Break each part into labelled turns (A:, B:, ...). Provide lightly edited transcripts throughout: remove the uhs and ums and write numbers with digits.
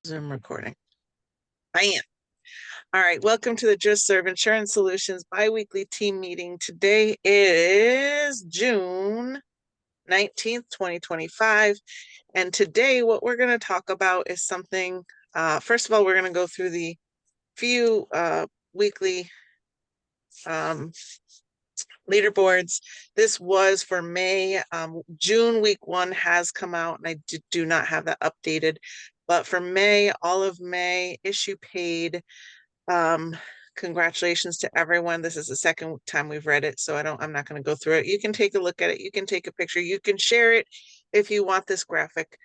A: Zoom recording. I am. All right. Welcome to the Just Serve Insurance Solutions biweekly team meeting. Today is June 19th, 2025. And today, what we're going to talk about is something. First of all, we're going to go through the few weekly leaderboards. This was for May. June week 1 has come out, and I do not have that updated. But for May, all of May, issue paid. Congratulations to everyone. This is the second time we've read it, so I'm not going to go through it. You can take a look at it. You can take a picture. You can share it if you want this graphic.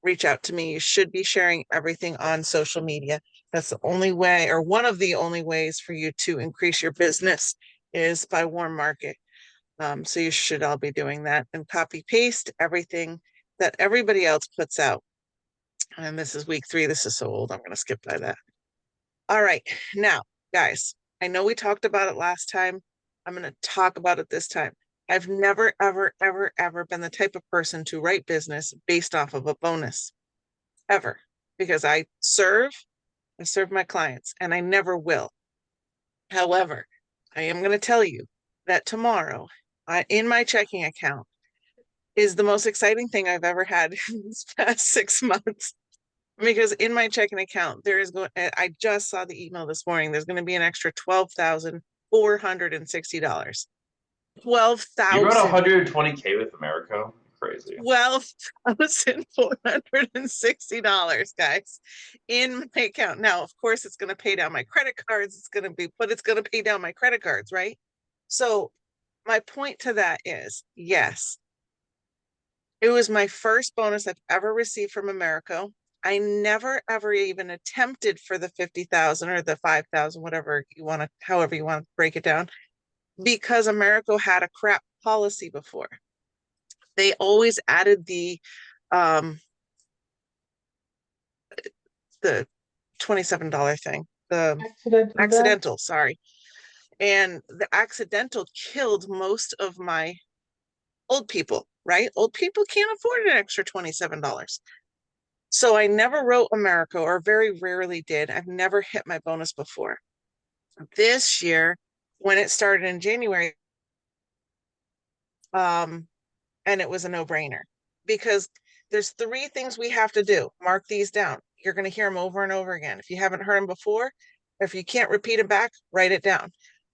A: Reach out to me. You should be sharing everything on social media. That's the only way, or one of the only ways for you to increase your business is by warm market. So you should all be doing that and copy paste everything that everybody else puts out. And this is week 3. This is so old. I'm going to skip by that. All right. Now, guys, I know we talked about it last time. I'm going to talk about it this time. I've never, ever, ever, ever been the type of person to write business based off of a bonus, ever, because I serve my clients, and I never will. However, I am going to tell you that tomorrow, in my checking account, is the most exciting thing I've ever had in this past 6 months. Because in my checking account, I just saw the email this morning. There's going to be an extra $12,460.
B: You wrote
A: 12,000.
B: 120K with America? Crazy.
A: $12,460, guys, in my account. Now, of course, it's going to pay down my credit cards. It's going to pay down my credit cards, right? So my point to that is, yes, it was my first bonus I've ever received from America. I never ever even attempted for the 50,000 or the 5,000, however you want to break it down, because America had a crap policy before. They always added the $27 thing, the accidental, sorry. And the accidental killed most of my old people, right? Old people can't afford an extra $27. So I never wrote America, or very rarely did. I've never hit my bonus before. This year, when it started in January, and it was a no-brainer, because there's 3 things we have to do. Mark these down. You're going to hear them over and over again. If you haven't heard them before, or if you can't repeat them back, write it down.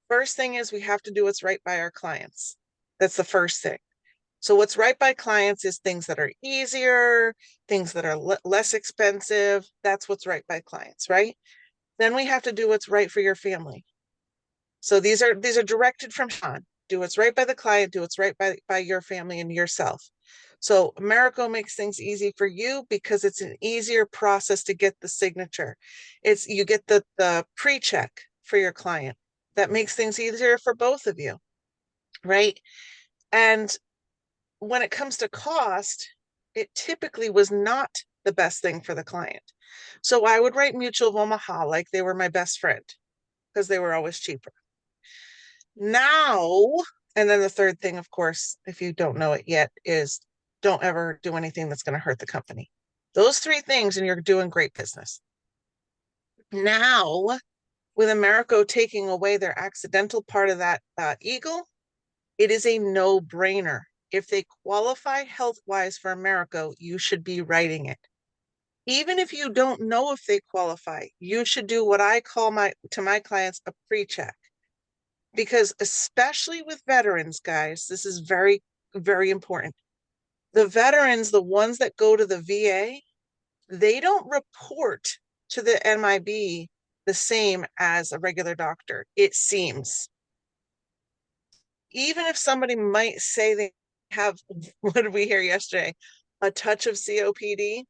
A: First thing is we have to do what's right by our clients. That's the first thing. So what's right by clients is things that are easier, things that are less expensive. That's what's right by clients, right? Then we have to do what's right for your family. So these are directed from Sean. Do what's right by the client, do what's right by your family and yourself. So Americo makes things easy for you because it's an easier process to get the signature. You get the pre-check for your client. That makes things easier for both of you, right? And when it comes to cost, it typically was not the best thing for the client. So I would write Mutual of Omaha like they were my best friend, because they were always cheaper. Now, and then the third thing, of course, if you don't know it yet, is don't ever do anything that's going to hurt the company. Those 3 things, and you're doing great business. Now, with Americo taking away their accidental part of that Eagle, it is a no-brainer. If they qualify health-wise for Americo, you should be writing it. Even if you don't know if they qualify, you should do what I call to my clients a pre-check. Because especially with veterans, guys, this is very, very important. The veterans, the ones that go to the VA, they don't report to the MIB the same as a regular doctor, it seems. Even if somebody might say they have, what did we hear yesterday, a touch of COPD,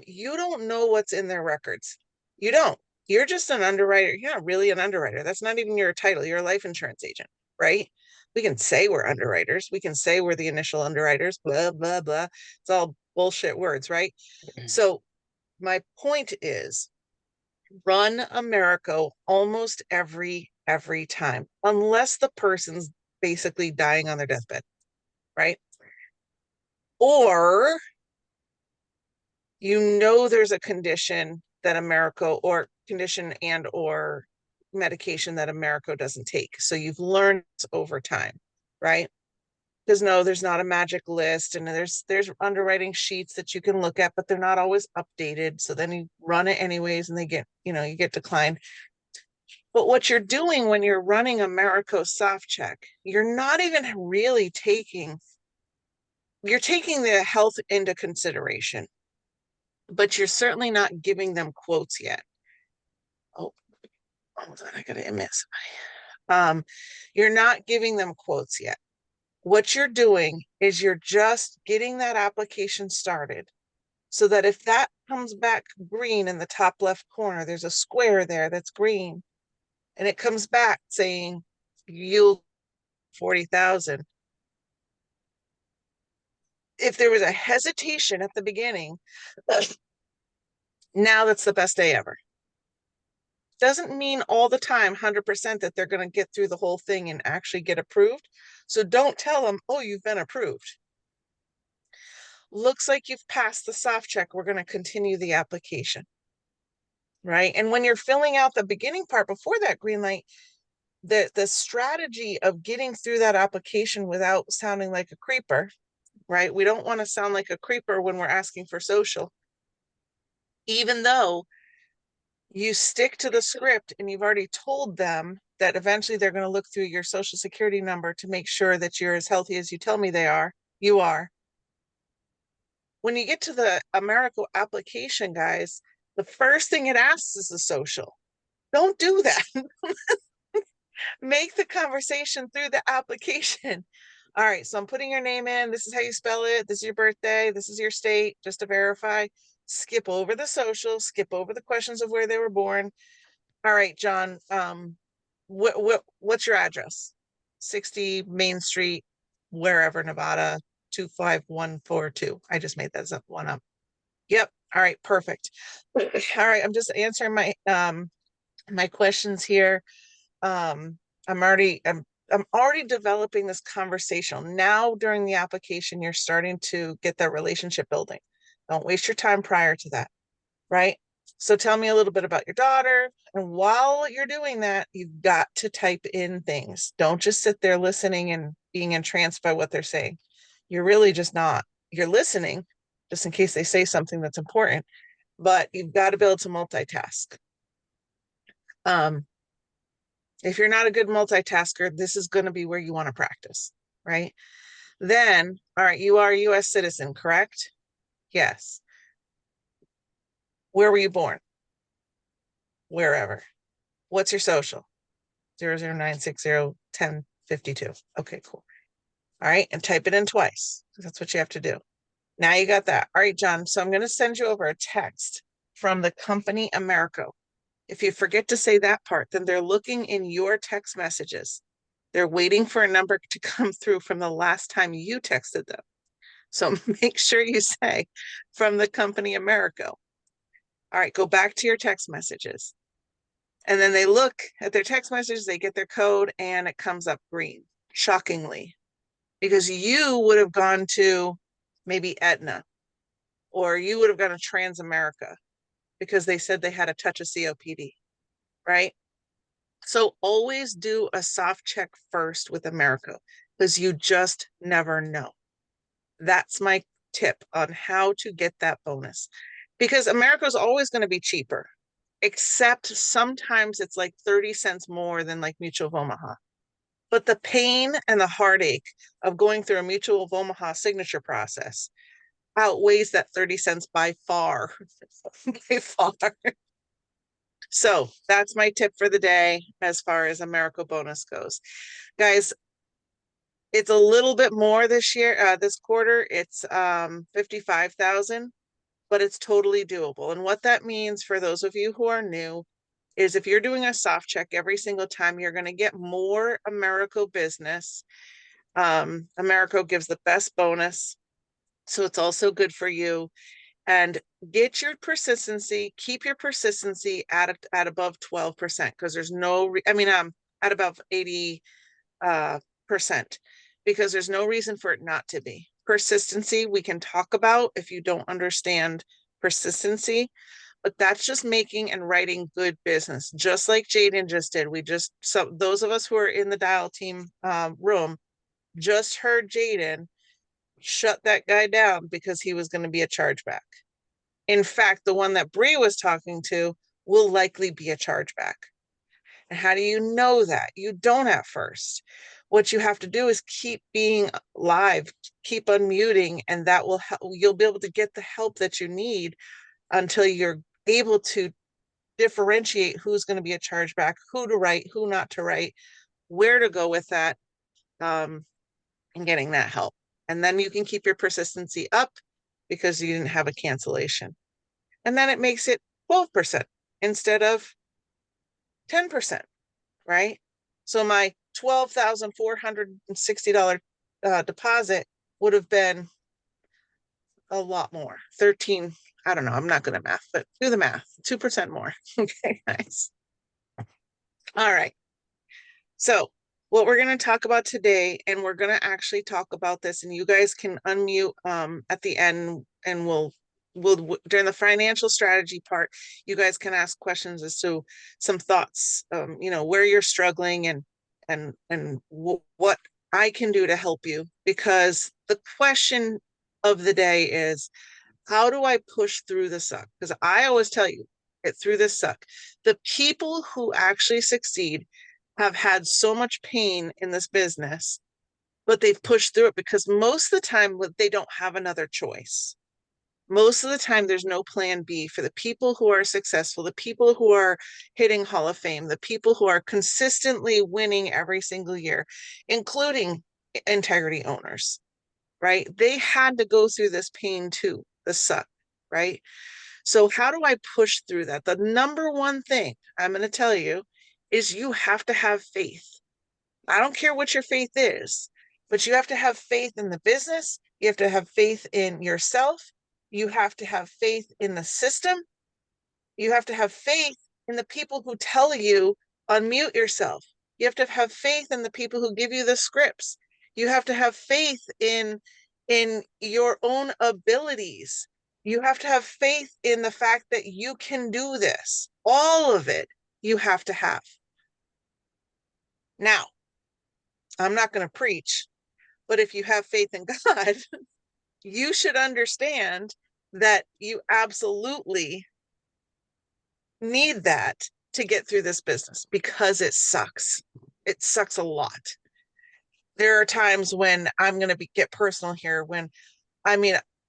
A: you don't know what's in their records. You don't. You're just an underwriter. You're not really an underwriter. That's not even your title. You're a life insurance agent, right? We can say we're underwriters. We can say we're the initial underwriters, blah, blah, blah. It's all bullshit words, right? So my point is, run Americo almost every time, unless the person's basically dying on their deathbed, right? Or you know there's a condition that Americo or condition and or medication that Americo doesn't take. So you've learned over time, right? Because no, there's not a magic list, and there's underwriting sheets that you can look at, but they're not always updated. So then you run it anyways, and they get, you get declined. But what you're doing when you're running Americo soft check, you're not even really you're taking the health into consideration, but you're certainly not giving them quotes yet. Oh, hold on, I gotta admit somebody. You're not giving them quotes yet. What you're doing is you're just getting that application started so that if that comes back green in the top left corner, there's a square there that's green, and it comes back saying yield 40,000. If there was a hesitation at the beginning, now that's the best day ever. Doesn't mean all the time 100% that they're going to get through the whole thing and actually get approved. So don't tell them, oh, you've been approved. Looks like you've passed the soft check. We're going to continue the application. Right. And when you're filling out the beginning part before that green light, the strategy of getting through that application without sounding like a creeper, right? We don't want to sound like a creeper when we're asking for social, even though you stick to the script and you've already told them that eventually they're going to look through your social security number to make sure that you're as healthy as you tell me you are. When you get to the Americo application, guys, the first thing it asks is the social. Don't do that. Make the conversation through the application. All right, so I'm putting your name in. This is how you spell it. This is your birthday. This is your state, just to verify. Skip over the social, skip over the questions of where they were born. All right, John, what's your address? 60 Main Street, wherever, Nevada, 25142. I just made that one up. Yep. All right, perfect. All right, I'm just answering my questions here. I'm already developing this conversation. Now during the application, you're starting to get that relationship building. Don't waste your time prior to that, right? So tell me a little bit about your daughter. And while you're doing that, you've got to type in things. Don't just sit there listening and being entranced by what they're saying. You're really just not. You're listening just in case they say something that's important, but you've got to be able to multitask. If you're not a good multitasker, this is going to be where you want to practice, right? Then, all right, you are a US citizen, correct? Yes. Where were you born? Wherever. What's your social? 009601052. Okay, cool. All right, and type it in twice. That's what you have to do. Now you got that. All right, John. So I'm going to send you over a text from the company Americo. If you forget to say that part, then they're looking in your text messages. They're waiting for a number to come through from the last time you texted them. So make sure you say from the company Americo. All right, go back to your text messages. And then they look at their text messages, they get their code, and it comes up green, shockingly, because you would have gone to maybe Aetna, or you would have gone to Transamerica because they said they had a touch of COPD, right? So always do a soft check first with Americo because you just never know. That's my tip on how to get that bonus, because Americo is always going to be cheaper, except sometimes it's like 30 cents more than like Mutual of Omaha. But the pain and the heartache of going through a Mutual of Omaha signature process outweighs that 30 cents by far. By far. So that's my tip for the day as far as Americo bonus goes. Guys, it's a little bit more this year, this quarter. It's 55,000, but it's totally doable. And what that means for those of you who are new is if you're doing a soft check every single time, you're going to get more Americo business. Americo gives the best bonus, so it's also good for you. And get your persistency, keep your persistency at above 12%, because there's no, at above 80 percent, because there's no reason for it not to be. Persistency, we can talk about if you don't understand persistency, but that's just making and writing good business, just like Jaden just did. So those of us who are in the dial team room just heard Jaden shut that guy down because he was going to be a chargeback. In fact, the one that Bree was talking to will likely be a chargeback. And how do you know that? You don't at first. What you have to do is keep being live, keep unmuting, and that will help. You'll be able to get the help that you need until you're able to differentiate who's going to be a chargeback, who to write, who not to write, where to go with that, and getting that help. And then you can keep your persistency up because you didn't have a cancellation. And then it makes it 12% instead of 10%, right? So my $12,460 deposit would have been a lot more. 13, I don't know, I'm not good at math, but do the math, 2% more. Okay, nice. All right. So what we're going to talk about today, and we're going to actually talk about this, and you guys can unmute at the end, and we'll during the financial strategy part, you guys can ask questions as to some thoughts, where you're struggling and what I can do to help you. Because the question of the day is, how do I push through the suck? Because I always tell you, get through this suck. The people who actually succeed have had so much pain in this business, but they've pushed through it because most of the time they don't have another choice. Most of the time, there's no plan B for the people who are successful, the people who are hitting Hall of Fame, the people who are consistently winning every single year, including integrity owners, right? They had to go through this pain too, the suck, right? So how do I push through that? The number one thing I'm going to tell you is you have to have faith. I don't care what your faith is, but you have to have faith in the business. You have to have faith in yourself. You have to have faith in the system. You have to have faith in the people who tell you unmute yourself. You have to have faith in the people who give you the scripts. You have to have faith in your own abilities. You have to have faith in the fact that you can do this. All of it you have to have. Now, I'm not going to preach, but if you have faith in God, you should understand that you absolutely need that to get through this business because it sucks. It sucks a lot. There are times when I'm going to get personal here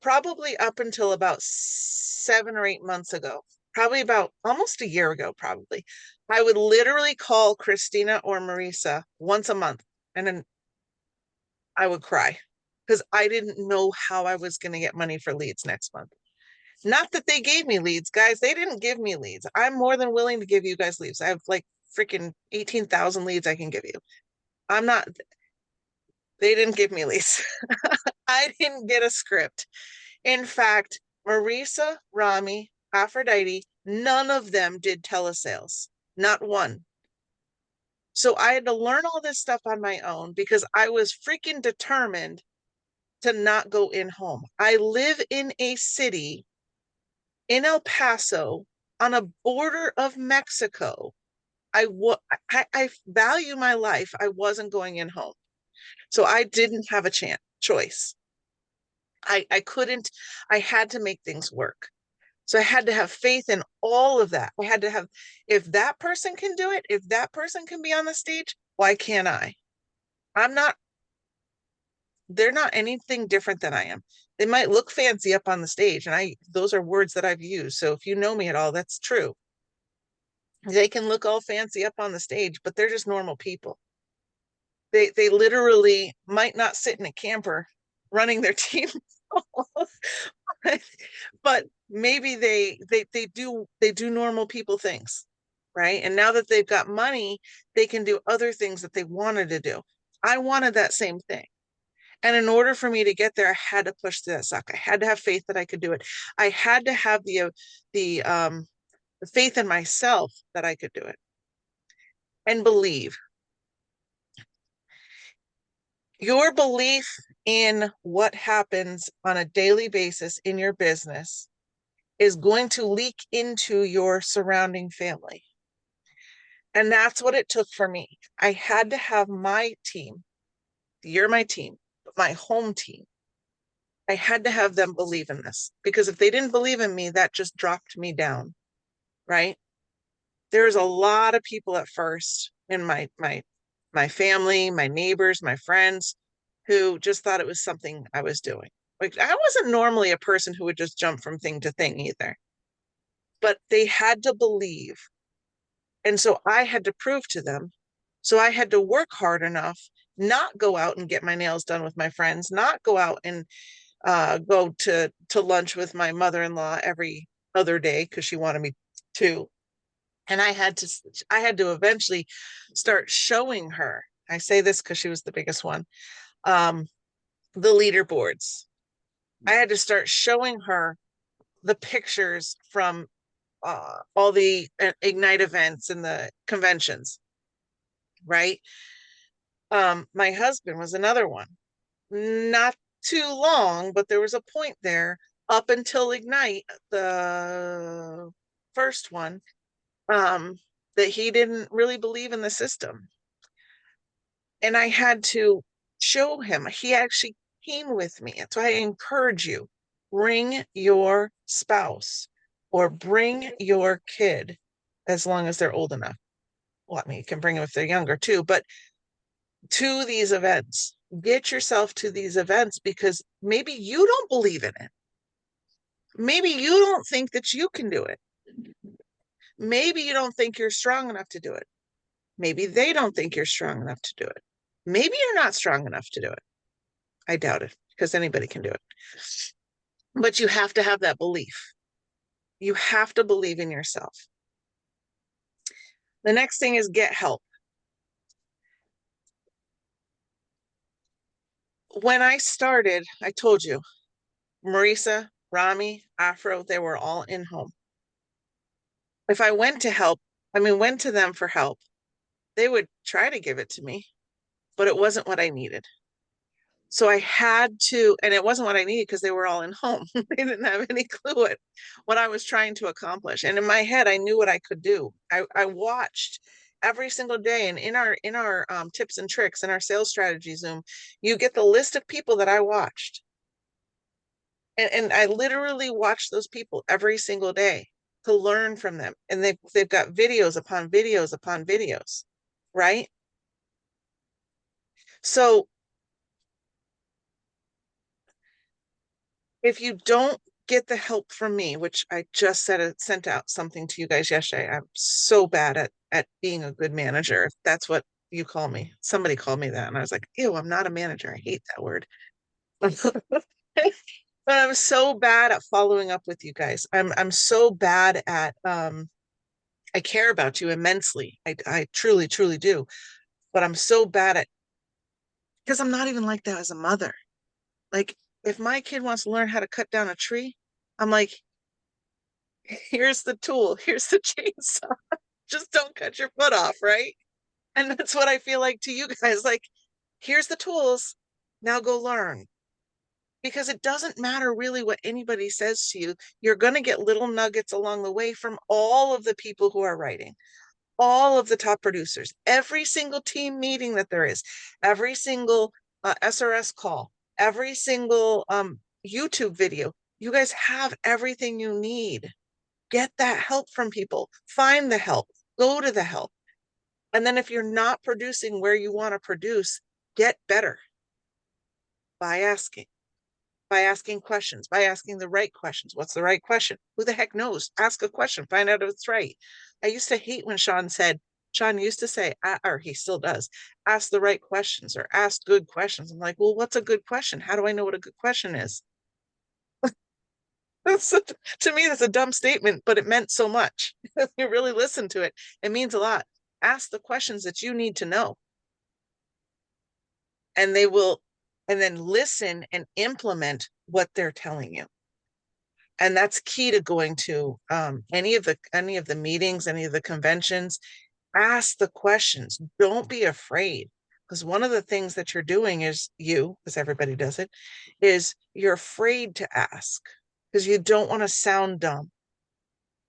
A: probably up until about 7 or 8 months ago, probably about almost a year ago, probably, I would literally call Christina or Marisa once a month, and then I would cry because I didn't know how I was going to get money for leads next month. Not that they gave me leads, guys. They didn't give me leads. I'm more than willing to give you guys leads. I have like freaking 18,000 leads I can give you. They didn't give me leads. I didn't get a script. In fact, Marisa, Rami, Aphrodite, none of them did telesales. Not one. So I had to learn all this stuff on my own because I was freaking determined to not go in home. I live in a city in El Paso on a border of Mexico. I value my life. I wasn't going in home. So I didn't have a choice. I couldn't, I had to make things work. So I had to have faith in all of that. I had to have, if that person can do it, if that person can be on the stage, why can't I? They're not anything different than I am. They might look fancy up on the stage, and those are words that I've used. So if you know me at all, that's true. They can look all fancy up on the stage, but they're just normal people. They literally might not sit in a camper running their team, but maybe they do normal people things, right? And now that they've got money, they can do other things that they wanted to do. I wanted that same thing. And in order for me to get there, I had to push through that suck. I had to have faith that I could do it. I had to have the faith in myself that I could do it and believe. Your belief in what happens on a daily basis in your business is going to leak into your surrounding family. And that's what it took for me. I had to have my team, you're my team, my home team. I had to have them believe in this, because if they didn't believe in me, that just dropped me down, right? There's a lot of people at first in my family, my neighbors, my friends, who just thought it was something I was doing. Like, I wasn't normally a person who would just jump from thing to thing either, but they had to believe. And so I had to prove to them. So I had to work hard enough, not go out and get my nails done with my friends, not go out and go to lunch with my mother-in-law every other day because she wanted me to. And I had to eventually start showing her. I say this because she was the biggest one. Um, the leaderboards. I had to start showing her the pictures from all the Ignite events and the conventions, right? My husband was another one. Not too long, but there was a point there up until Ignite, the first one, that he didn't really believe in the system. And I had to show him. He actually came with me. So I encourage you, bring your spouse or bring your kid, as long as they're old enough. Well, I mean, you can bring them if they're younger too, but to these events, get yourself to these events, because maybe you don't believe in it. Maybe you don't think that you can do it. Maybe you don't think you're strong enough to do it. Maybe they don't think you're strong enough to do it. Maybe you're not strong enough to do it. I doubt it, because anybody can do it. But you have to have that belief. You have to believe in yourself. The next thing is get help. When I started, I told you, Marisa, Rami, Afro, they were all in home. If I went to help, went to them for help, they would try to give it to me, but it wasn't what I needed. So I had to, and it wasn't what I needed because they were all in home. They didn't have any clue what I was trying to accomplish. And in my head, I knew what I could do. I watched every single day. And in our tips and tricks in our sales strategy Zoom, you get the list of people that I watched. And I literally watched those people every single day to learn from them. And they've got videos upon videos upon videos, right? So if you don't get the help from me, which I just sent out something to you guys yesterday, I'm so bad at being a good manager. If that's what you call me. Somebody called me that, and I was like, ew, I'm not a manager. I hate that word. But I'm so bad at following up with you guys. I'm so bad at I care about you immensely. I truly, truly do. But I'm so bad at, because I'm not even like that as a mother. Like, if my kid wants to learn how to cut down a tree, I'm like, here's the tool, here's the chainsaw. Just don't cut your foot off, right? And that's what I feel like to you guys. Like, here's the tools. Now go learn. Because it doesn't matter really what anybody says to you. You're going to get little nuggets along the way from all of the people who are writing, all of the top producers, every single team meeting that there is, every single SRS call, every single YouTube video. You guys have everything you need. Get that help from people. Find the help. Go to the help. And then if you're not producing where you want to produce, get better by asking questions, by asking the right questions. What's the right question? Who the heck knows? Ask a question, find out if it's right. I used to hate when Sean used to say, or he still does, ask the right questions or ask good questions. I'm like, well, what's a good question? How do I know what a good question is? To me, that's a dumb statement, but it meant so much. If you really listen to it, it means a lot. Ask the questions that you need to know. And they will, and then listen and implement what they're telling you. And that's key to going to any of the meetings, any of the conventions. Ask the questions. Don't be afraid. Because one of the things that you're doing is because everybody does it, is you're afraid to ask. because you don't want to sound dumb.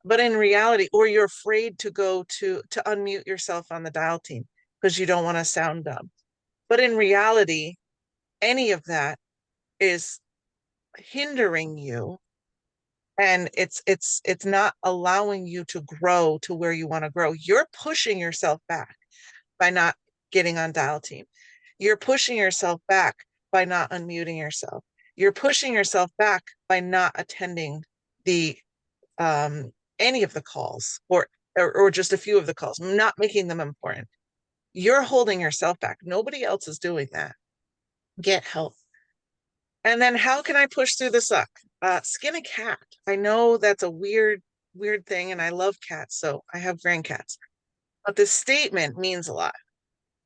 A: But in reality, or you're afraid to go to unmute yourself on the dial team because you don't want to sound dumb. But in reality, any of that is hindering you, and it's not allowing you to grow to where you want to grow. You're pushing yourself back by not getting on dial team. You're pushing yourself back by not unmuting yourself. You're pushing yourself back by not attending the any of the calls, or just a few of the calls, not making them important. You're holding yourself back. Nobody else is doing that. Get help. And then how can I push through the suck? Skin a cat. I know that's a weird thing, and I love cats, so I have grandcats. But this statement means a lot,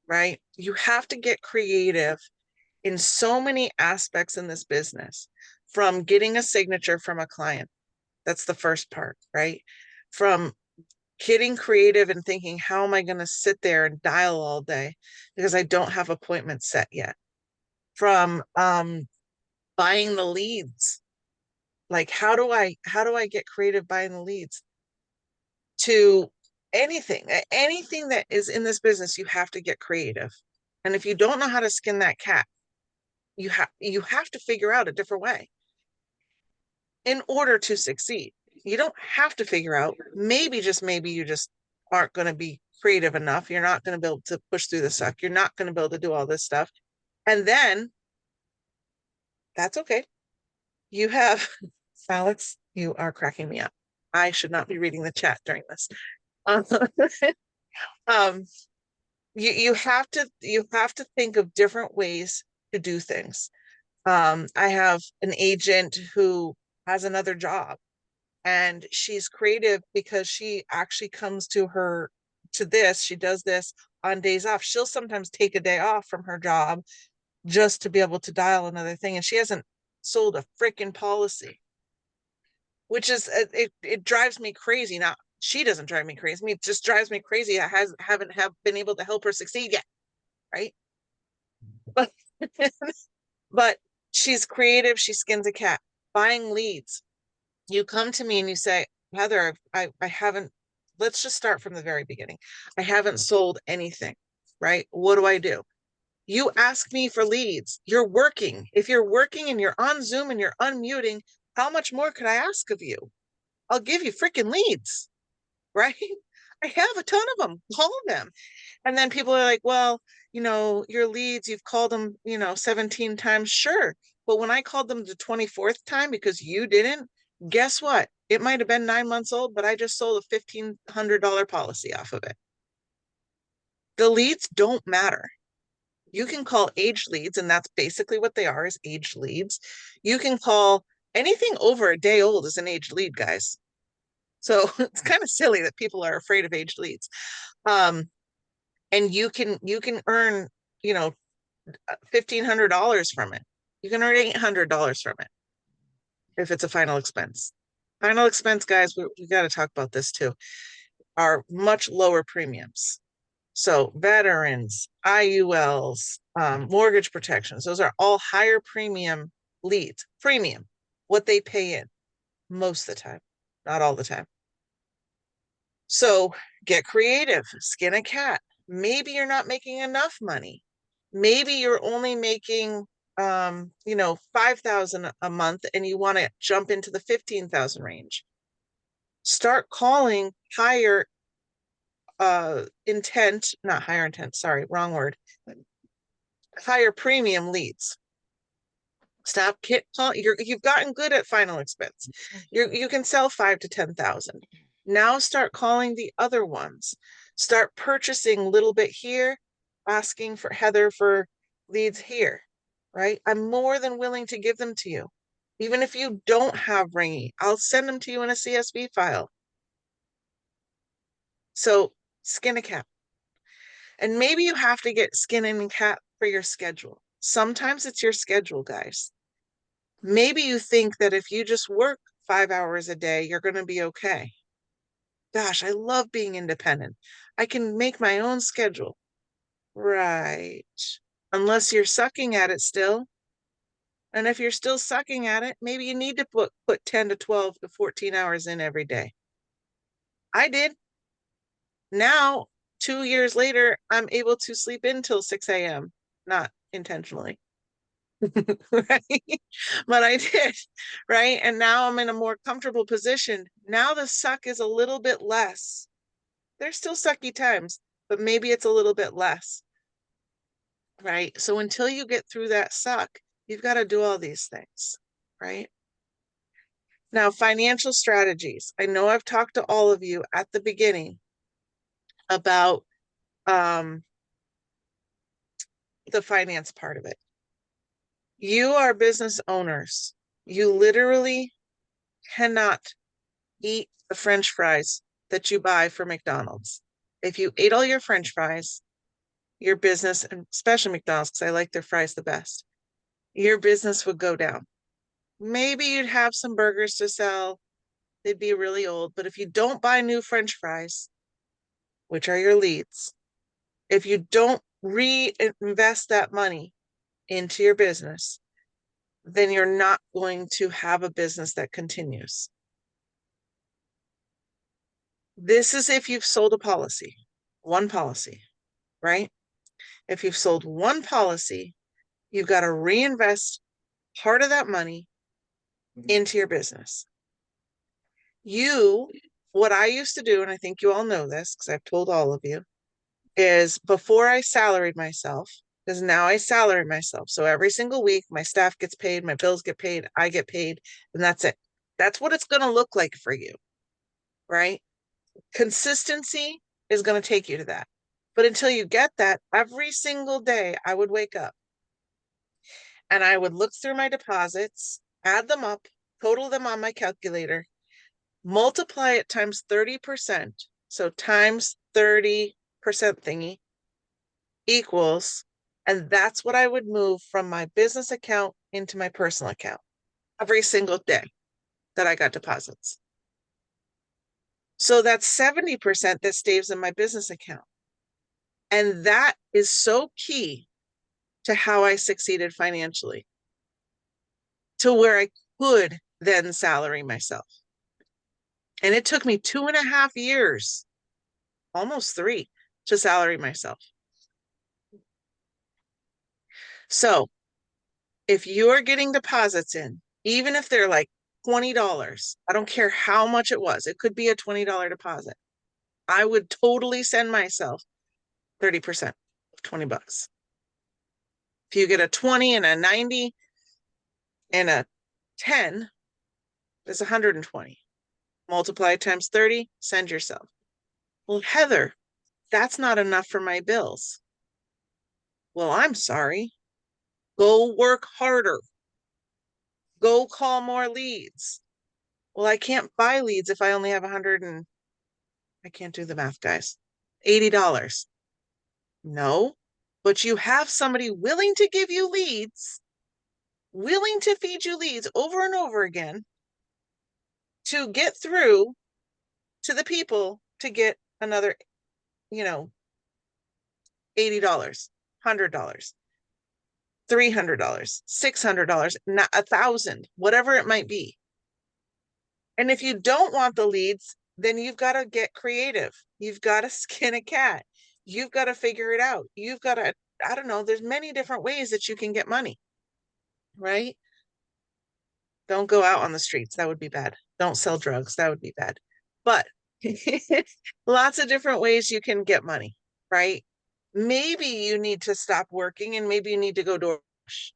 A: right? You have to get creative in so many aspects in this business, from getting a signature from a client. That's the first part, right? From getting creative and thinking, how am I going to sit there and dial all day because I don't have appointments set yet? From buying the leads. Like, how do I get creative buying the leads? To anything that is in this business, you have to get creative. And if you don't know how to skin that cat, you have to figure out a different way in order to succeed. You don't have to figure out, maybe, just maybe, you just aren't going to be creative enough. You're not going to be able to push through the suck. You're not going to be able to do all this stuff. And then that's okay. You have, Alex, you are cracking me up. I should not be reading the chat during this. um, you have to think of different ways to do things. I have an agent who has another job, and she's creative because she actually comes she does this on days off. She'll sometimes take a day off from her job just to be able to dial another thing, and she hasn't sold a freaking policy, which is it drives me crazy. Now, she doesn't drive me crazy. It just drives me crazy. I haven't been able to help her succeed yet, right? But but she's creative. She skins a cat. Buying leads. You come to me and you say, Heather, I haven't, let's just start from the very beginning. I haven't sold anything, right? What do I do? You ask me for leads. You're working. If you're working and you're on Zoom and you're unmuting, how much more could I ask of you? I'll give you freaking leads, right? I have a ton of them. Call them. And then people are like, well, your leads, you've called them, 17 times. Sure. But when I called them the 24th time because you didn't, guess what? It might have been 9 months old, but I just sold a $1,500 policy off of it. The leads don't matter. You can call aged leads, and that's basically what they are, is aged leads. You can call anything over a day old is an aged lead, guys. So it's kind of silly that people are afraid of aged leads. And you can earn, $1,500 from it. You can earn $800 from it if it's a final expense. Final expense, guys, we got to talk about this too, are much lower premiums. So veterans, IULs, mortgage protections, those are all higher premium leads. Premium, what they pay in most of the time, not all the time. So get creative, skin a cat. Maybe you're not making enough money. Maybe you're only making 5,000 a month and you want to jump into the 15,000 range. Start calling higher intent, not higher intent, sorry, wrong word. Higher premium leads. Stop you've gotten good at final expense. You can sell 5 to 10,000. Now start calling the other ones. Start purchasing a little bit here, asking for Heather for leads here, right? I'm more than willing to give them to you. Even if you don't have Ringy, I'll send them to you in a CSV file. So skin a cat. And maybe you have to get skin in a cat for your schedule. Sometimes it's your schedule, guys. Maybe you think that if you just work 5 hours a day, you're going to be okay. Gosh, I love being independent. I can make my own schedule. Right. Unless you're sucking at it still. And if you're still sucking at it, maybe you need to put 10 to 12 to 14 hours in every day. I did. Now, 2 years later, I'm able to sleep in till 6 a.m. Not intentionally. Right? But I did, right? And now I'm in a more comfortable position. Now the suck is a little bit less. There's still sucky times, but maybe it's a little bit less, right? So until you get through that suck, you've got to do all these things, right? Now, financial strategies. I know I've talked to all of you at the beginning about the finance part of it. You are business owners. You literally cannot eat the French fries that you buy for McDonald's. If you ate all your French fries, your business, and especially McDonald's, because I like their fries the best, your business would go down. Maybe you'd have some burgers to sell. They'd be really old. But if you don't buy new French fries, which are your leads, if you don't reinvest that money into your business, then you're not going to have a business that continues. This is if you've sold a policy, one policy, right? If you've sold one policy, you've got to reinvest part of that money into your business. What I used to do, and I think you all know this because I've told all of you, is before I salaried myself, because now I salary myself. So every single week, my staff gets paid, my bills get paid, I get paid, and that's it. That's what it's going to look like for you, right? Consistency is going to take you to that. But until you get that, every single day I would wake up and I would look through my deposits, add them up, total them on my calculator, multiply it times 30%. So times 30% thingy equals, and that's what I would move from my business account into my personal account every single day that I got deposits. So that's 70% that stays in my business account. And that is so key to how I succeeded financially, to where I could then salary myself. And it took me 2.5 years, almost 3, to salary myself. So if you're getting deposits in, even if they're like $20, I don't care how much it was, it could be a $20 deposit. I would totally send myself 30% of $20. If you get a 20 and a 90 and a 10, it's 120. Multiply times 30, send yourself. Well, Heather, that's not enough for my bills. Well, I'm sorry. Go work harder. Go call more leads. Well, I can't buy leads if I only have 100 and I can't do the math, guys. $80. No, but you have somebody willing to give you leads, willing to feed you leads over and over again to get through to the people to get another, $80, $100, $300, $600, not $1,000, whatever it might be. And if you don't want the leads, then you've got to get creative. You've got to skin a cat. You've got to figure it out. You've got to, I don't know, there's many different ways that you can get money, right? Don't go out on the streets. That would be bad. Don't sell drugs. That would be bad. But lots of different ways you can get money, right? Maybe you need to stop working and maybe you need to go DoorDash.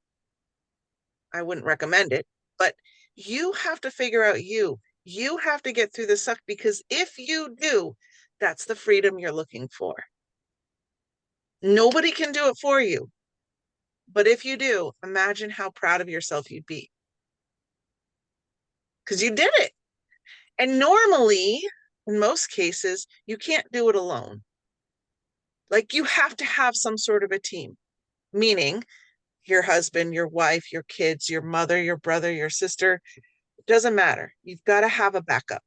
A: I wouldn't recommend it, but you have to figure out you. You have to get through the suck, because if you do, that's the freedom you're looking for. Nobody can do it for you. But if you do, imagine how proud of yourself you'd be. Because you did it. And normally, in most cases, you can't do it alone. Like, you have to have some sort of a team, meaning your husband, your wife, your kids, your mother, your brother, your sister. It doesn't matter. You've got to have a backup.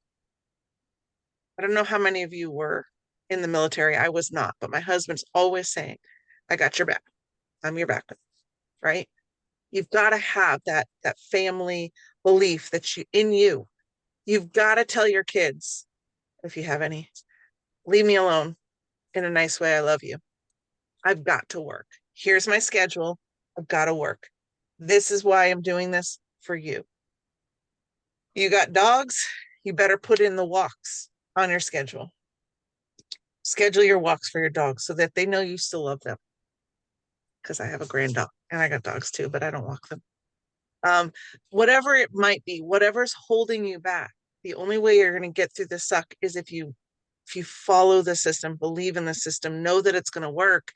A: I don't know how many of you were in the military. I was not, but my husband's always saying, I got your back. I'm your backup, right? You've got to have that family belief that you've got to tell your kids, if you have any, leave me alone in a nice way. I love you. I've got to work. Here's my schedule. I've got to work. This is why I'm doing this for you. You got dogs, you better put in the walks on your schedule. Schedule your walks for your dogs so that they know you still love them. Because I have a grand dog and I got dogs too, but I don't walk them. Whatever it might be, whatever's holding you back, the only way you're going to get through the suck is if you follow the system, believe in the system, know that it's going to work.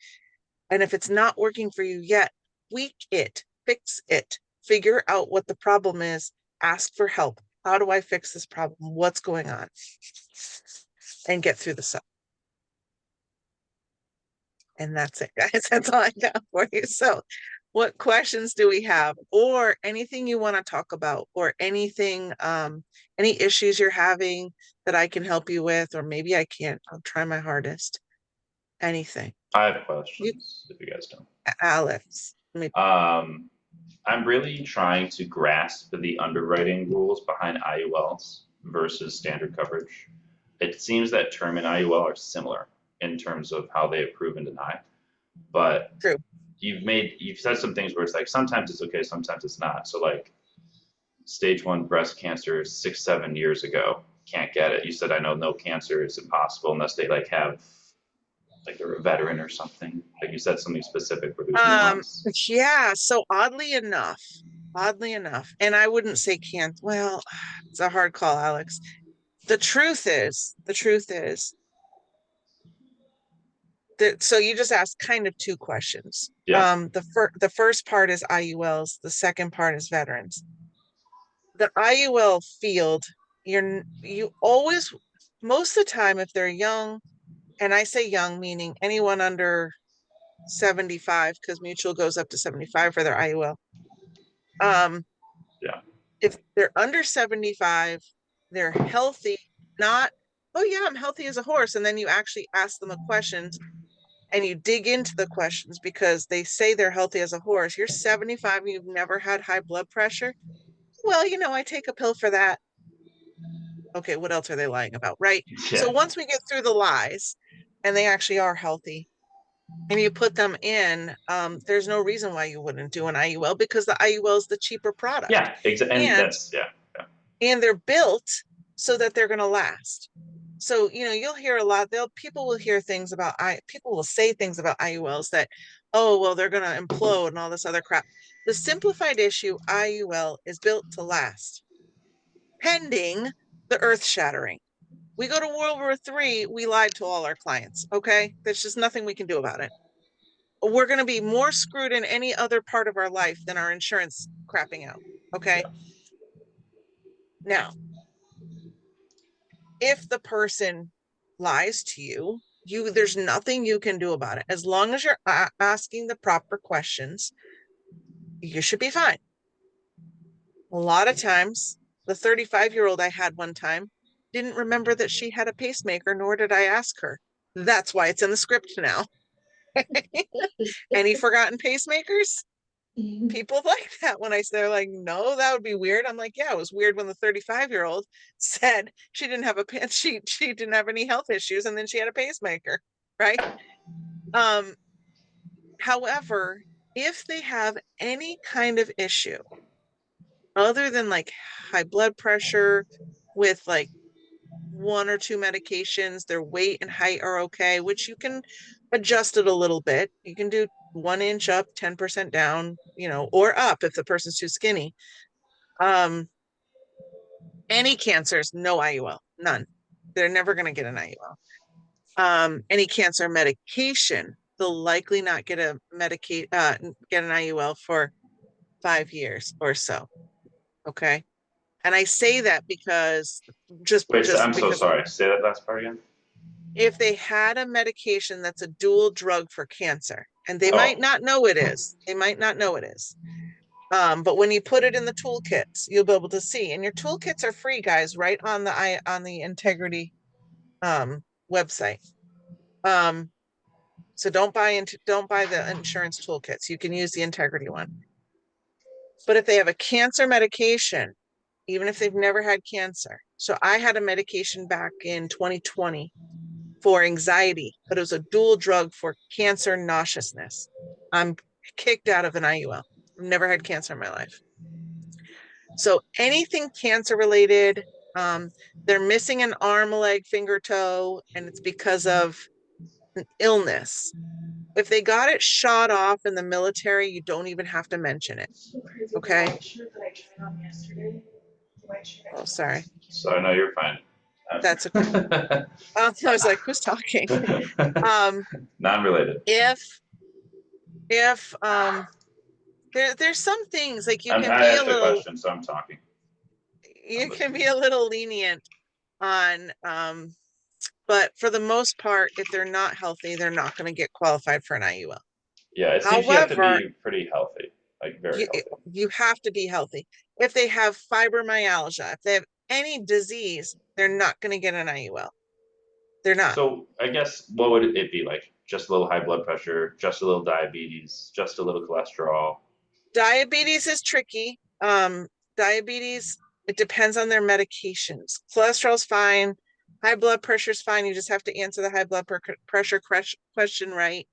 A: And if it's not working for you yet, tweak it, fix it, figure out what the problem is, ask for help. How do I fix this problem? What's going on? And get through the suck. And that's it, guys. That's all I got for you. So what questions do we have, or anything you want to talk about, or anything, any issues you're having that I can help you with, or maybe I can't? I'll try my hardest. Anything.
B: I have questions if you guys don't.
A: Alex.
B: I'm really trying to grasp the underwriting rules behind IULs versus standard coverage. It seems that term and IUL are similar in terms of how they approve and deny, but
A: True.
B: You've said some things where it's like sometimes it's okay, sometimes it's not. So like stage 1 breast cancer 6-7 years ago, can't get it. You said I know no cancer is impossible unless they like have like they're a veteran or something. Like you said something specific where there's nuance.
A: Yeah, so oddly enough, and I wouldn't say can't, well, it's a hard call, Alex. The truth is that, so you just asked kind of two questions.
B: Yeah.
A: The first part is IULs, the second part is veterans. The IUL field, you always, most of the time, if they're young, and I say young meaning anyone under 75, because mutual goes up to 75 for their IUL.
B: Yeah.
A: If they're under 75, they're healthy, not, oh yeah, I'm healthy as a horse. And then you actually ask them a question and you dig into the questions because they say they're healthy as a horse. You're 75 and you've never had high blood pressure. Well, I take a pill for that. Okay, what else are they lying about, right?
B: Yeah.
A: So once we get through the lies and they actually are healthy and you put them in, there's no reason why you wouldn't do an IUL because the IUL is the cheaper product.
B: Yeah, exactly. And that's
A: and they're built so that they're going to last. So, you'll hear a lot, people will hear things about, people will say things about IULs that, oh, well, they're going to implode and all this other crap. The simplified issue IUL is built to last, pending the earth shattering. We go to World War III, we lied to all our clients. Okay. There's just nothing we can do about it. We're going to be more screwed in any other part of our life than our insurance crapping out. Okay.
B: Yeah.
A: Now, if the person lies to you, there's nothing you can do about it. As long as you're asking the proper questions, you should be fine. A lot of times, the 35-year-old I had one time didn't remember that she had a pacemaker, nor did I ask her. That's why it's in the script now. Any forgotten pacemakers? People like that when they're like, no, that would be weird. I'm like, yeah, it was weird when the 35-year-old said she didn't have she didn't have any health issues and then she had a pacemaker, right? However, if they have any kind of issue other than like high blood pressure with like 1 or 2 medications, their weight and height are okay, which you can adjust it a little bit. You can do 1 inch up, 10% down, or up if the person's too skinny. Any cancers, no IUL, none. They're never going to get an IUL. Any cancer medication, they'll likely not get get an IUL for 5 years or so. Okay. And I say that because
B: Wait, I'm so
A: because
B: sorry. Say that last part again.
A: if they had a medication that's a dual drug for cancer, and they might not know it is, but when you put it in the toolkits, you'll be able to see. And your toolkits are free, guys, right on the Integrity website. So don't buy the insurance toolkits. You can use the Integrity one. But if they have a cancer medication, even if they've never had cancer. So I had a medication back in 2020 for anxiety, but it was a dual drug for cancer nauseousness. I'm kicked out of an IUL. I've never had cancer in my life. So anything cancer related, they're missing an arm, leg, finger, toe, and it's because of an illness. If they got it shot off in the military, you don't even have to mention it. Okay. Oh, sorry.
B: So I know you're fine.
A: That's okay. I was like, who's talking?
B: Non-related.
A: If there's some things like
B: I asked a question, so I'm talking.
A: You can be a little lenient on but for the most part, if they're not healthy, they're not going to get qualified for an IUL.
B: Yeah, it seems you have to be pretty healthy, like very healthy.
A: You have to be healthy. If they have fibromyalgia, if they have any disease, they're not going to get an IUL. They're not.
B: So I guess what would it be like? Just a little high blood pressure, just a little diabetes, just a little cholesterol.
A: Diabetes is tricky. Diabetes, it depends on their medications. Cholesterol's fine. High blood pressure is fine. You just have to answer the high blood pressure question right.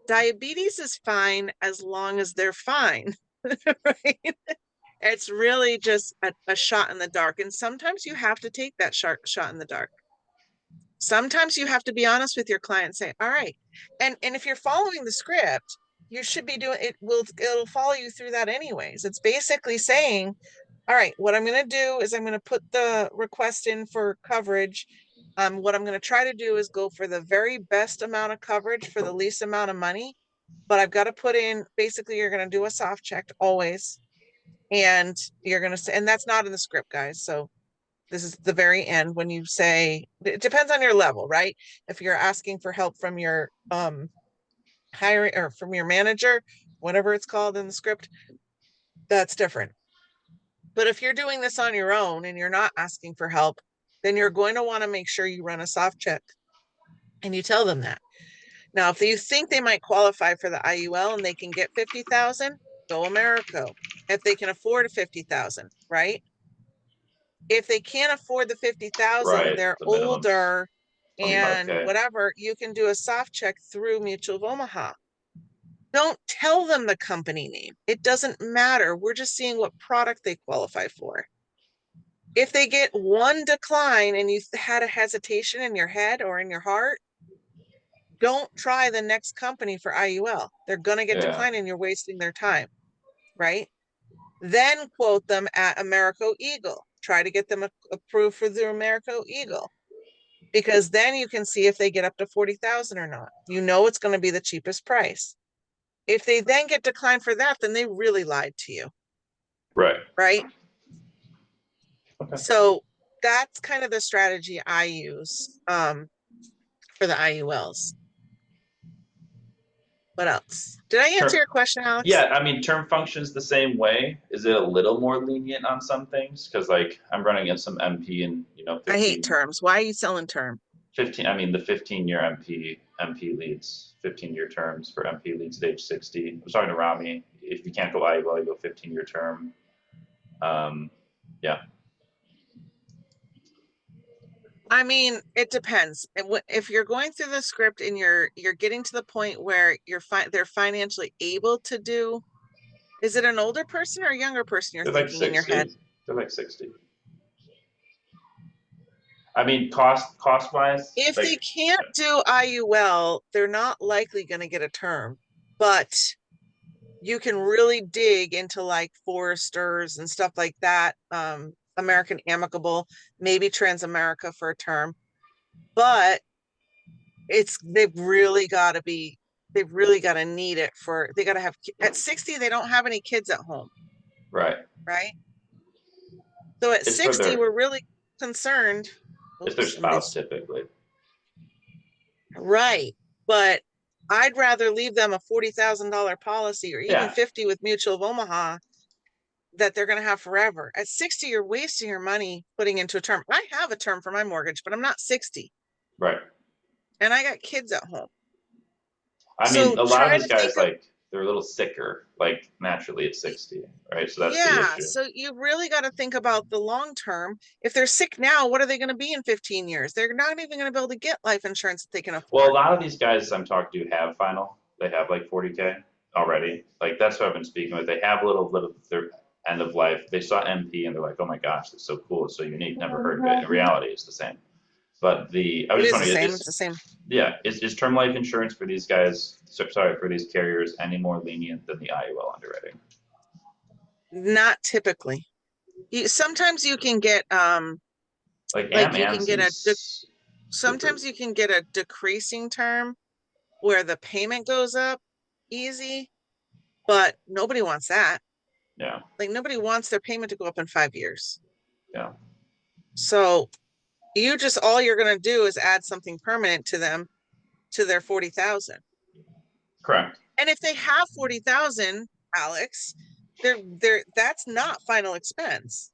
A: Diabetes is fine as long as they're fine. Right? It's really just a shot in the dark. And sometimes you have to take that shot in the dark. Sometimes you have to be honest with your client and say, all right. And if you're following the script, you should be doing it. It'll follow you through that anyways. It's basically saying, all right, what I'm going to do is I'm going to put the request in for coverage. What I'm going to try to do is go for the very best amount of coverage for the least amount of money. But I've got to put in, basically, you're going to do a soft check always. And you're going to say, and that's not in the script, guys. So this is the very end when you say, it depends on your level, right? If you're asking for help from your hiring or from your manager, whatever it's called in the script, that's different. But if you're doing this on your own and you're not asking for help, then you're going to want to make sure you run a soft check and you tell them that. Now, if you think they might qualify for the IUL and they can get 50,000, go Americo. If they can afford a 50,000, right? If they can't afford the 50,000, they're older and whatever, you can do a soft check through Mutual of Omaha. Don't tell them the company name. It doesn't matter. We're just seeing what product they qualify for. If they get one decline and you had a hesitation in your head or in your heart, don't try the next company for IUL. They're going to get declined and you're wasting their time, right? Then quote them at Americo Eagle. Try to get them approved for the Americo Eagle, because then you can see if they get up to 40,000 or not. You know it's going to be the cheapest price. If they then get declined for that, then they really lied to you.
B: Right.
A: Right.
B: Okay.
A: So that's kind of the strategy I use for the IULs. What else? Did I answer your question, Alex?
B: Yeah, I mean, term functions the same way. Is it a little more lenient on some things? Because like I'm running in some MP and 15,
A: I hate terms. Why are you selling term?
B: 15. I mean, the 15-year MP leads, 15-year terms for MP leads at age 60. I was talking to Rami. If you can't go IUL, you go 15-year term. Yeah.
A: I mean, it depends. If you're going through the script and you're getting to the point where they're financially able to do, is it an older person or a younger person you're thinking in your head?
B: They're like 60. I mean, cost wise.
A: If they can't do IUL, they're not likely going to get a term, but you can really dig into like Foresters and stuff like that. American Amicable, maybe Transamerica for a term, but they've really got to need it they got to have, at 60, they don't have any kids at home.
B: Right.
A: Right. So at 60, we're really concerned.
B: It's their spouse typically.
A: Right. But I'd rather leave them a $40,000 policy or even 50 with Mutual of Omaha that they're going to have forever. At 60, you're wasting your money putting into a term. I have a term for my mortgage, but I'm not 60.
B: Right.
A: And I got kids at home.
B: I mean, a lot of these guys, like they're a little sicker, like naturally at 60, right? So that's the
A: Yeah,
B: issue.
A: so you really got to think about the long term. If they're sick now, what are they going to be in 15 years? They're not even going to be able to get life insurance that they can
B: Well, a
A: afford.
B: lot of these guys I'm talking to have final. They have like 40K already. Like that's what I've been speaking with. They have a little their end of life. They saw MP and they're like, oh my gosh, it's so cool, it's so unique, never heard of it. In reality, it's the same. But I
A: It
B: was just
A: is the
B: wondering,
A: same. It's the same.
B: is term life insurance for these guys, sorry, for these carriers any more lenient than the IUL underwriting?
A: Not typically. Sometimes you can get
B: Like
A: like you
B: AM
A: can get a
B: seems super,
A: sometimes you can get a decreasing term where the payment goes up easy, but nobody wants that.
B: yeah,
A: Like nobody wants their payment to go up in 5 years.
B: yeah,
A: So you just all you're going to do is add something permanent to them to their 40,000.
B: correct.
A: And if they have 40,000, Alex, that's not final expense.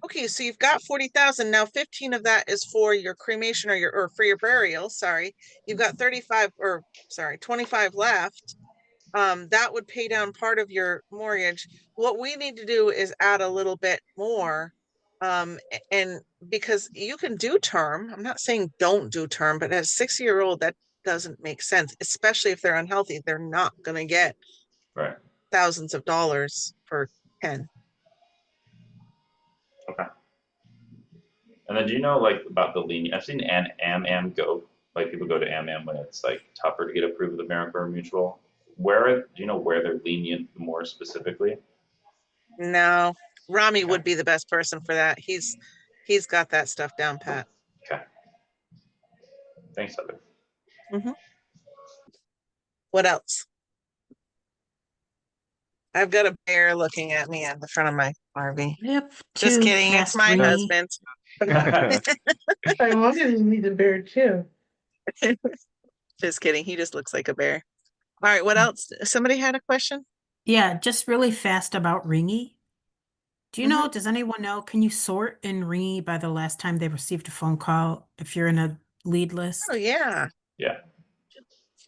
A: Okay, so you've got 40,000. Now 15 of that is for your cremation or for your burial, sorry. You've got 35 or sorry, 25 left. That would pay down part of your mortgage. What we need to do is add a little bit more. And because you can do term, I'm not saying don't do term, but as a 6-year-old, that doesn't make sense, especially if they're unhealthy. They're not going to get
B: Right.
A: thousands of dollars for 10.
B: Okay. And then do you know like about the lenient? I've seen AmAm go, like people go to AmAm when it's like tougher to get approved with American or Mutual. Do you know where they're lenient more specifically?
A: No, Rami
B: Okay.
A: would be the best person for that. He's got that stuff down pat.
B: Okay. Thanks, Heather.
A: Mhm. What else? I've got a bear looking at me at the front of my RV.
C: Yep,
A: Just
C: two
A: kidding. It's
C: fast
A: my
C: ringy.
A: husband.
D: I wanted to need a bear too.
A: Just kidding. He just looks like a bear. All right. What else? Somebody had a question?
C: Yeah, just really fast about ringy. Do you
A: Mhm.
C: know, does anyone know, can you sort in ringy by the last time they received a phone call if you're in a lead
A: Oh,
C: list?
A: yeah.
B: Yeah.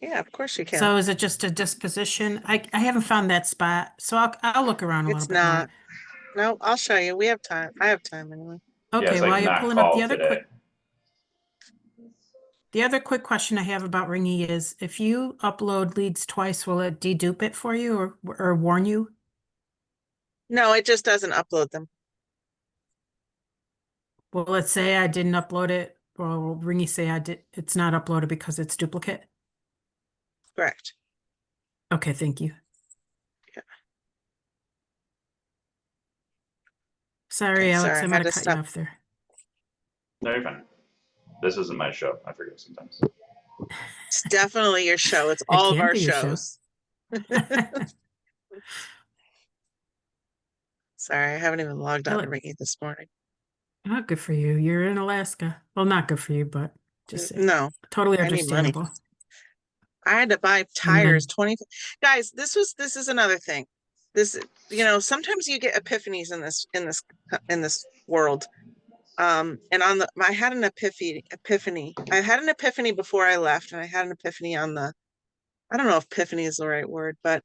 A: Yeah, of course you can.
C: So is it just a disposition? I haven't found that spot, so I'll look around a little
A: It's
C: bit more.
A: not. No, I'll show you. We have time. I have time anyway.
B: Yeah,
C: Okay,
B: it's
C: while
B: like
C: you're
B: not
C: pulling up
B: called today.
C: the other quick question I have about ringy is if you upload leads twice, will it dedupe it for you or warn you?
A: No, it just doesn't upload them.
C: Well, let's say I didn't upload it, or will ringy say it's not uploaded because it's duplicate?
A: Correct.
C: Okay, thank you.
A: Yeah.
C: Sorry,
A: Okay,
C: Alex,
A: sorry,
C: I
A: I
C: might
A: had
C: have
A: to
C: cut you
A: stop.
C: off there.
B: No, you're fine. This isn't my show. I forget sometimes.
A: It's definitely your show. It's
C: It
A: all of
C: can
A: our
C: be your show.
A: shows. Sorry, I haven't even logged on to Ringy this morning.
C: Oh, good for you. You're in Alaska. Well, not good for you, but just saying.
A: No,
C: Totally
A: I need money.
C: understandable.
A: I had to buy
C: And
A: tires,
C: then
A: 20. Guys, this is another thing. This, sometimes you get epiphanies in this world. And I had an epiphany. I had an epiphany before I left, and I had an epiphany I don't know if epiphany is the right word, but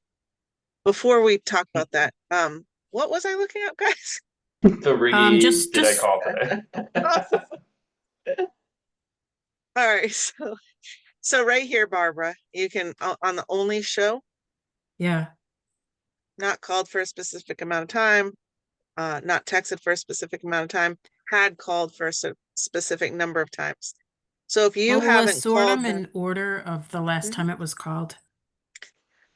A: before we talk about that, what was I looking at, guys?
B: The ringy,
C: just
B: did I call today?
A: All right, so right here, Barbara, you can on the only show,
C: yeah.
A: not called for a specific amount of time, not texted for a specific amount of time, had called for a specific number of times. So if you
C: Well, will it
A: haven't
C: sort
A: called
C: them
A: them,
C: in order of the last time it was called?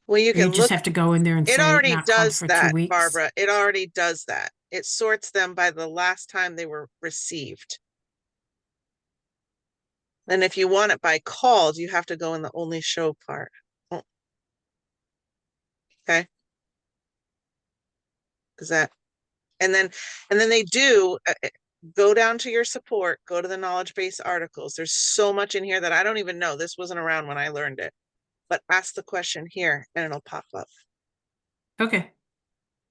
A: well, you
C: Or you
A: can
C: just
A: look.
C: have to go in there and
A: It
C: say
A: already
C: not called
A: does
C: for 2
A: that,
C: weeks?
A: Barbara. It already does that. It sorts them by the last time they were received. And if you want it by called, you have to go in the only show part. Oh. Okay. Is that, and then they do go down to your support, go to the knowledge base articles. There's so much in here that I don't even know. This wasn't around when I learned it, but ask the question here and it'll pop up.
C: Okay.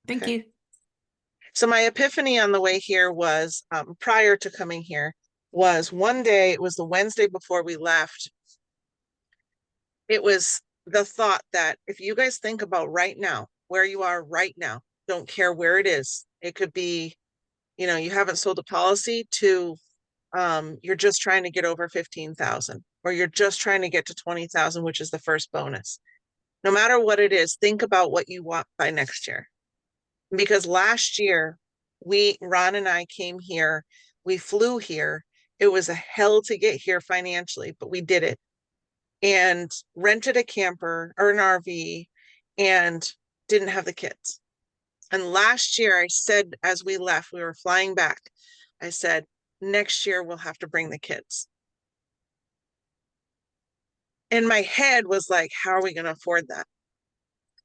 C: Thank
A: Okay.
C: you.
A: So my epiphany on the way here was, prior to coming here, was one day, it was the Wednesday before we left. It was the thought that if you guys think about right now, where you are right now, don't care where it is. It could be, you know, you haven't sold a policy to, you're just trying to get over 15,000, or you're just trying to get to 20,000, which is the first bonus. No matter what it is, think about what you want by next year. Because last year, Ron and I came here, we flew here. It was a hell to get here financially, but we did it, and rented a camper or an RV and didn't have the kids. And last year I said, as we left, we were flying back, I said, next year we'll have to bring the kids. And my head was like, how are we going to afford that?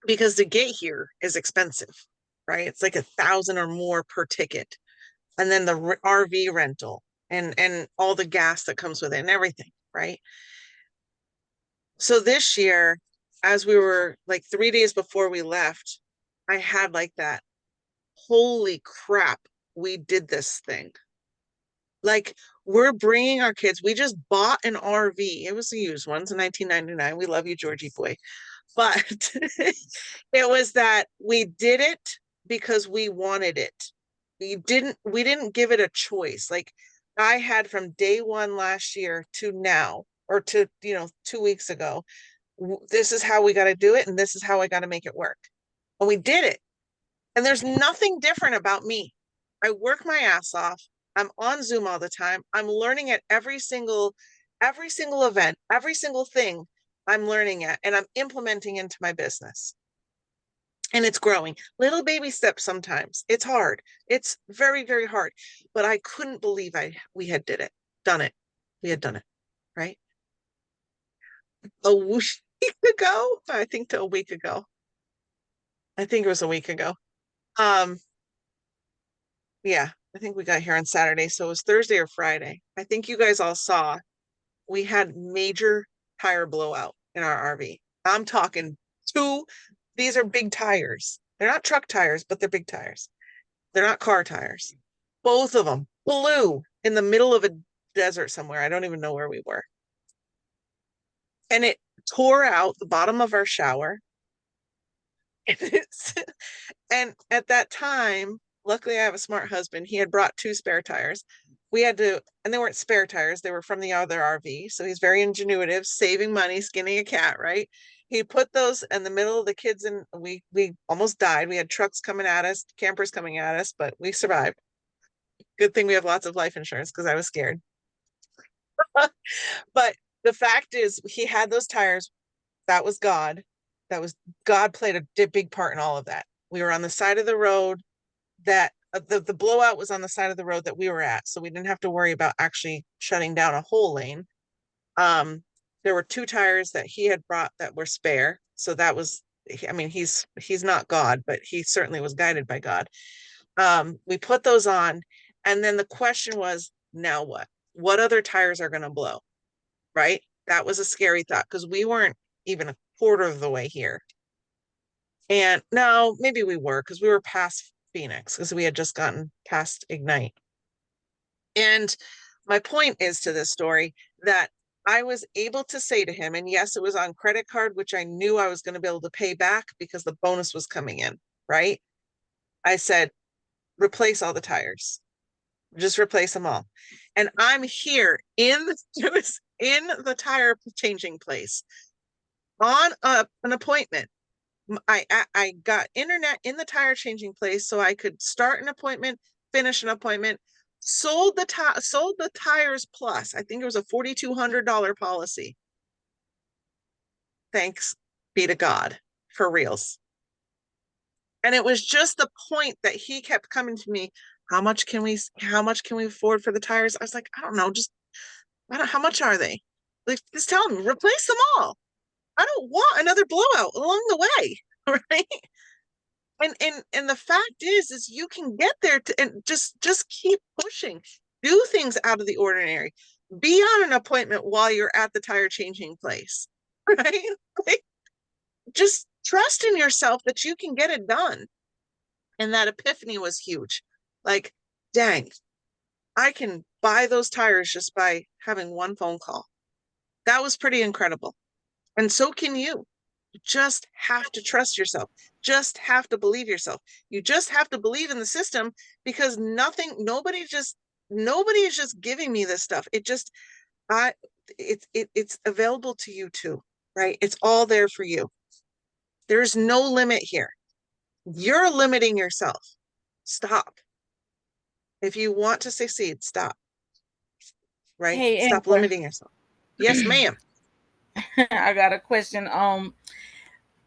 A: Because to get here is expensive, right? It's like 1,000 or more per ticket. And then the RV rental and all the gas that comes with it and everything, right? So this year, as we were like 3 days before we left, I had like that, holy crap, we did this thing. Like, we're bringing our kids. We just bought an RV. It was a used one. It's a 1999. We love you, Georgie boy. But it was that we did it because we wanted it. We didn't give it a choice. Like, I had from day one last year to now, or to, 2 weeks ago, this is how we got to do it, and this is how I got to make it work. And we did it. And there's nothing different about me. I work my ass off. I'm on Zoom all the time. I'm learning at every single event, every single thing I'm learning at, and I'm implementing into my business. And it's growing. Little baby steps sometimes. It's hard. It's very, very hard. But I couldn't believe we had done it. We had done it, right? A week ago, I think a week ago. I think it was a week ago. Yeah, I think we got here on Saturday, so it was Thursday or Friday. I think you guys all saw we had major tire blowout in our RV. I'm talking these are big tires. They're not truck tires, but they're big tires. They're not car tires. Both of them blew in the middle of a desert somewhere. I don't even know where we were. And it tore out the bottom of our shower. And at that time, luckily I have a smart husband. He had brought 2 spare tires. We had to, and they weren't spare tires, they were from the other RV. So he's very ingenuitive, saving money, skinning a cat, right? He put those in the middle of the kids, and we almost died. We had trucks coming at us, campers coming at us, but we survived. Good thing we have lots of life insurance, because I was scared. But the fact is, he had those tires. That was God. God played a big part in all of that. We were on the side of the road that the blowout was on the side of the road that we were at, so we didn't have to worry about actually shutting down a whole lane. There were 2 tires that he had brought that were spare, so that was, I mean, he's not God, but he certainly was guided by God. We put those on, and then the question was, now what other tires are going to blow, right? That was a scary thought, because we weren't even a quarter of the way here. And no, maybe we were, because we were past Phoenix, because we had just gotten past Ignite. And my point is to this story that I was able to say to him, and yes, it was on credit card, which I knew I was going to be able to pay back because the bonus was coming in, right? I said, replace all the tires. Just replace them all. And I'm here in the tire changing place on an appointment. I got internet in the tire changing place, so I could start an appointment, finish an appointment, sold the tires plus. I think it was a $4,200 policy. Thanks be to God, for reals. And it was just the point that he kept coming to me. How much can we afford for the tires? I was like, I don't know. How much are they? Like, just tell them, replace them all. I don't want another blowout along the way. Right. And the fact is you can get there and just keep pushing. Do things out of the ordinary. Be on an appointment while you're at the tire changing place. Right. Like, just trust in yourself that you can get it done. And that epiphany was huge. Like, dang, I can buy those tires just by having one phone call. That was pretty incredible. And so can you. You just have to trust yourself. Just have to believe yourself. You just have to believe in the system, because nobody is just giving me this stuff. It's available to you too, right? It's all there for you. There's no limit here. You're limiting yourself. Stop. If you want to succeed, stop. Right?
E: Hey,
A: Stop
E: Amber,
A: limiting yourself. Yes, ma'am.
E: I got a question.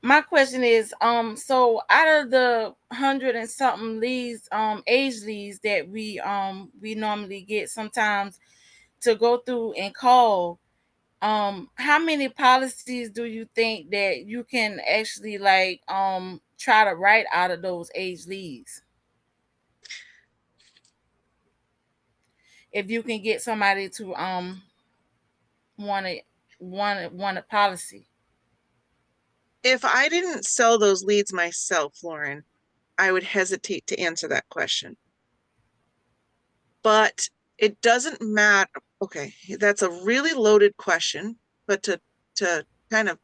E: My question is, so out of the 100 and something leads, age leads that we normally get sometimes to go through and call, how many policies do you think that you can actually like try to write out of those age leads? If you can get somebody to want a policy.
A: If I didn't sell those leads myself, Lauren, I would hesitate to answer that question. But it doesn't matter. Okay, that's a really loaded question, but to kind of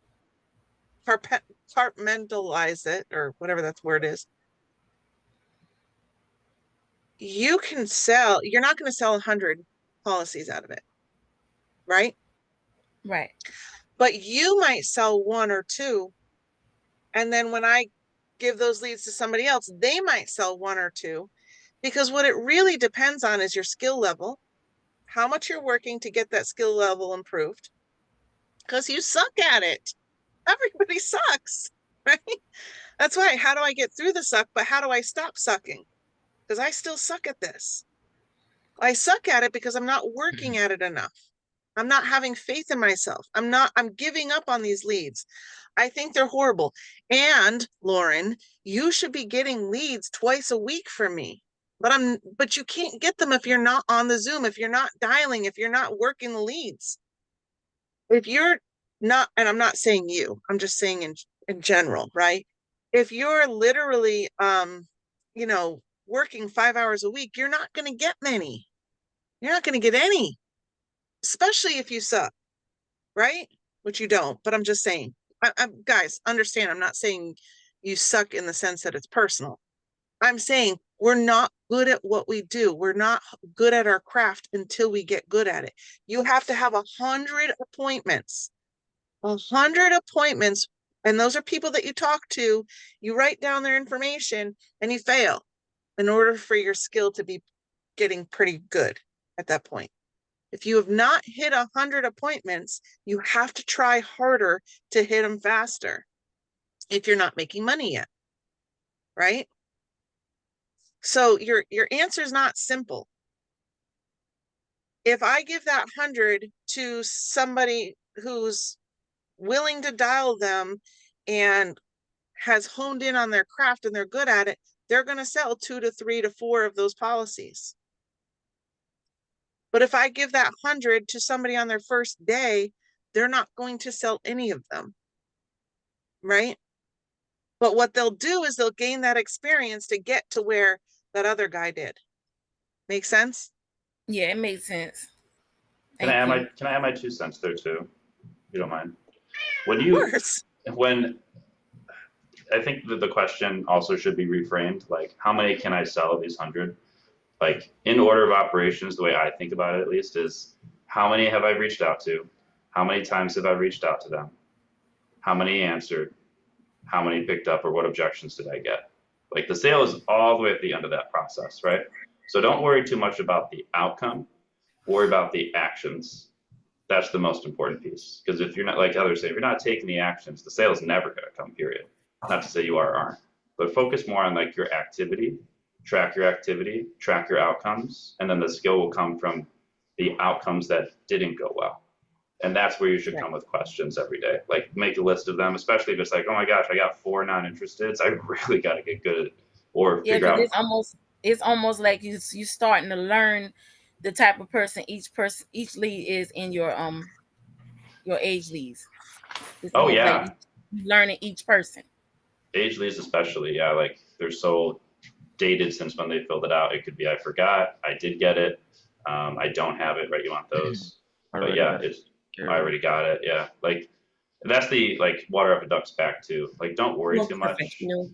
A: compartmentalize it, or whatever that word is, you're not going to sell 100 policies out of it, right?
E: Right.
A: But you might sell one or two, and then when I give those leads to somebody else, they might sell one or two, because what it really depends on is your skill level, how much you're working to get that skill level improved, because you suck at it. Everybody sucks, right? That's why, how do I get through the suck, but how do I stop sucking? Because I still suck at this. I suck at it because I'm not working at it enough. I'm not having faith in myself. I'm giving up on these leads. I think they're horrible. And Lauren, you should be getting leads twice a week from me. But you can't get them if you're not on the Zoom, if you're not dialing, if you're not working the leads. If you're not, and I'm not saying you, I'm just saying in general, right? If you're literally working 5 hours a week, you're not going to get many. You're not going to get any, especially if you suck, right? Which you don't, but I'm just saying, guys, understand, I'm not saying you suck in the sense that it's personal. I'm saying we're not good at what we do. We're not good at our craft until we get good at it. You have to have 100 appointments, 100 appointments. And those are people that you talk to, you write down their information, and you fail in order for your skill to be getting pretty good at that point. If you have not hit 100 appointments, you have to try harder to hit them faster if you're not making money yet, right? So your answer is not simple. If I give that 100 to somebody who's willing to dial them and has honed in on their craft and they're good at it, they're going to sell 2 to 3 to 4 of those policies. But if I give that 100 to somebody on their first day, they're not going to sell any of them, right? But what they'll do is they'll gain that experience to get to where that other guy did. Make sense?
E: Yeah, it makes sense.
B: Can I add my 2 cents there too, if you don't mind?
A: Of course.
B: When I think that the question also should be reframed, like, how many can I sell of these 100? Like, in order of operations, the way I think about it at least, is how many have I reached out to? How many times have I reached out to them? How many answered? How many picked up, or what objections did I get? Like, the sale is all the way at the end of that process, right? So don't worry too much about the outcome, worry about the actions. That's the most important piece. Because if you're not, like others say, if you're not taking the actions, the sale is never going to come, period. Not to say you are or aren't, but focus more on like your activity, track your outcomes, and then the skill will come from the outcomes that didn't go well. And that's where you should come with questions every day. Like, make a list of them, especially if it's like, oh my gosh, I got 4 non-interesteds. I really got to get good at it, or figure out.
E: It's almost like you starting to learn the type of person each lead is in your age leads.
B: Oh yeah,
E: like learning each person.
B: Age leads especially, yeah, like they're so dated since when they filled it out. It could be I forgot, I did get it, I don't have it, right? You want those. But yeah, I already got it, yeah. Like, That's the like water off a duck's back too. Like, don't worry
F: Well,
B: too much.
F: perfect. No.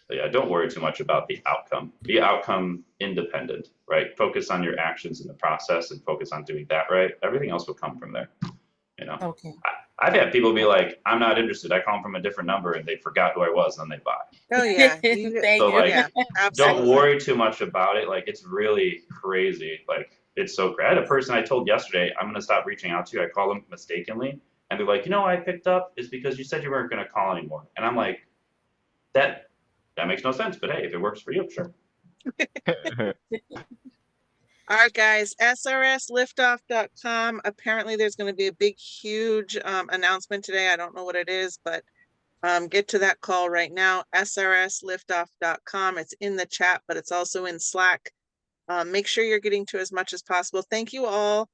B: But yeah, don't worry too much about the outcome. Be outcome independent, right? Focus on your actions in the process and focus on doing that right. Everything else will come from there. You know,
E: Okay.
B: I've had people be like, I'm not interested. I call them from a different number and they forgot who I was and then they buy.
A: Oh, yeah.
E: Thank
B: So,
E: you.
B: like,
A: Yeah,
B: Don't
A: absolutely.
B: worry too much about it. Like, it's really crazy. Like, it's so crazy. I had a person I told yesterday, I'm going to stop reaching out to you. I called them mistakenly. And they're like, you know, I picked up is because you said you weren't going to call anymore. And I'm like, that makes no sense. But hey, if it works for you, sure.
A: All right, guys, srsliftoff.com. Apparently there's going to be a big, huge announcement today. I don't know what it is, but get to that call right now, srsliftoff.com. It's in the chat, but it's also in Slack. Make sure you're getting to as much as possible. Thank you all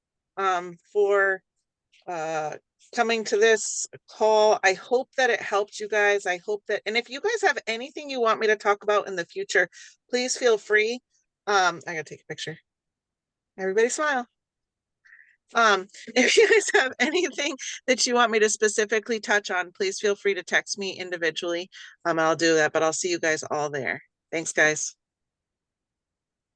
A: for coming to this call. I hope that it helped you guys. I hope that, and if you guys have anything you want me to talk about in the future, please feel free. I gotta take a picture. Everybody smile. If you guys have anything that you want me to specifically touch on, please feel free to text me individually. I'll do that, but I'll see you guys all there. Thanks, guys.